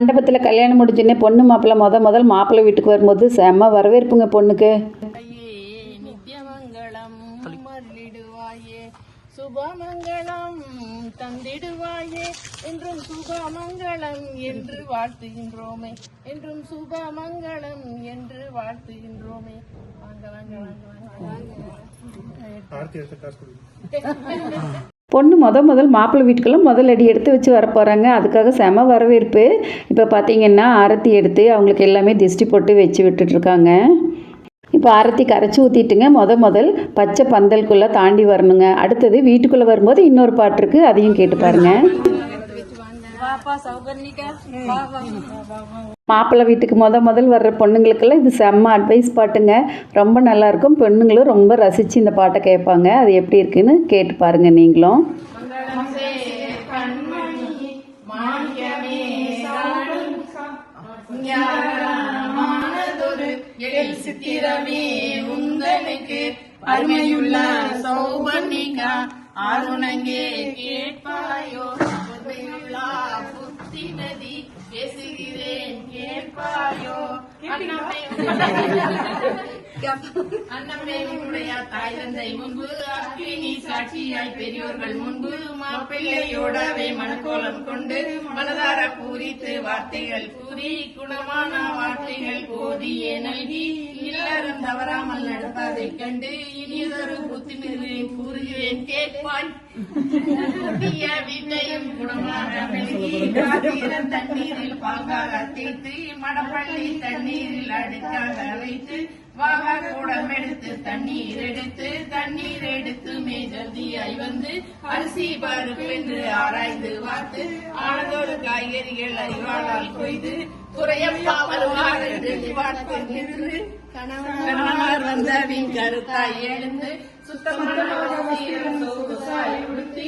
மண்டபத்தில் கல்யாணம் முடிஞ்சுன்னே பொண்ணு மாப்பிள்ளை முதல் மாப்பிள்ளை வீட்டுக்கு வரும்போது செம்ம வரவேற்புங்க பொண்ணுக்கு. நித்யமங்கலம் மருளிடுவாயே, சுபமங்கலம் தந்திடுவாயே, என்றும் சுபமங்கலம் என்று வாழ்த்துகின்றோமே, என்றும் சுபமங்கலம் என்று வாழ்த்துகின்றோமே. வாங்க வாங்க வாங்க வாங்க. பொண்ணு முதல் மாப்பிள்ளை வீட்டுக்கெல்லாம் முதல் அடி எடுத்து வச்சு வரப்போகிறாங்க. அதுக்காக செம வரவேற்பு. இப்போ பார்த்தீங்கன்னா ஆரத்தி எடுத்து அவங்களுக்கு எல்லாமே திஷ்டி போட்டு வச்சு விட்டுட்ருக்காங்க. இப்போ ஆரத்தி கரைச்சி ஊற்றிட்டுங்க முதல் பச்சை பந்தலுக்குள்ளே தாண்டி வரணுங்க. அடுத்தது வீட்டுக்குள்ளே வரும்போது இன்னொரு பாட்டு இருக்குது, அதையும் கேட்டு பாருங்க. மாப்பிள்ளை வீட்டுக்கு முதல் வர்ற பொண்ணுங்களுக்கெல்லாம் இது செம்ம அட்வைஸ் பாட்டுங்க. ரொம்ப நல்லாயிருக்கும். பெண்ணுங்களும் ரொம்ப ரசித்து இந்த பாட்டை கேட்பாங்க. அது எப்படி இருக்குன்னு கேட்டு பாருங்கள் நீங்களும். சித்திரமே உந்தனுக்கு அருமையுள்ள சௌபர்ணிகா அருணங்கே கேட்பாயோ, புத்தி நதி பேசுகிறேன் கேட்பாயோ, அன்னமே உடைய தாய் தந்தை முன்பு அக்கினி சாட்சியாய் பெரியோர்கள் முன்பு மாப்பிள்ளையோடவே மனக்கோலம் கொண்டு மனதார பூரித்து வார்த்தைகள் கூறி குணமான வார்த்தைகள் கோதியே நல்கி எல்லாரும் தவறாமல் நடப்பதை கண்டு இனியதொரு புத்தி நிறுவேன் கூறுகிறேன் கேட்பாய். புதிய வீட்டையும் குணமாக தண்ணீரில் பாங்காக தேய்த்து மடப்பள்ளி தண்ணீரில் அடுக்காக வைத்து வாக கூடம் எடுத்து தண்ணீர் எடுத்து மேஜல்தியாய் வந்து அரிசி பருப்பு என்று ஆராய்ந்து வார்த்து ஆனதொரு காய்கறிகள் அறிவாளால் கொய்து குறையப்பாமல் கணவனார் வந்தவின் கருத்தாய் எழுந்து சுத்தமான பூஜைகள் முடித்து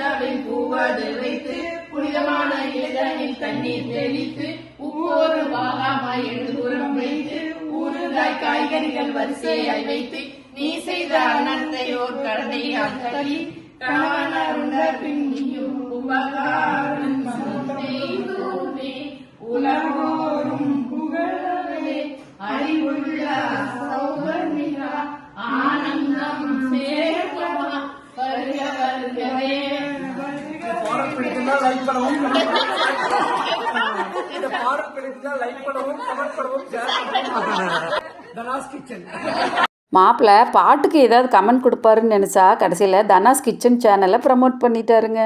அவை பூவாது வைத்து புனிதமான இளனில் தண்ணீர் தெளித்து உப்போரு பாகமாய் எழுதுபுறம் வைத்து ஊறுகாய் காய்கறிகள் வரிசையாய் வைத்து நீ செய்த அனந்தையோர் கடனையால் தள்ளி கணவனார் பின்னியும் உபகாரம் செய்தோமே உலகோரும் புகழவே அறிவுள்ள சௌவர்ணிகா ஆனந்தம் சேர்வமா வருக வருகவே. பாடல் பிடிச்சிருந்தா லைக் பண்ணவும், இந்த பாடல் பிடிச்சிருந்தா லைக் பண்ணவும், கமெண்ட் பண்ணவும், ஷேர் பண்ணவும். தனாஸ் கிச்சன். மாப்பிள்ளை பாட்டுக்கு ஏதாவது கமெண்ட் கொடுப்பாருன்னு நினச்சா கடைசியில் தனாஸ் கிச்சன் சேனலை ப்ரமோட் பண்ணிட்டாருங்க.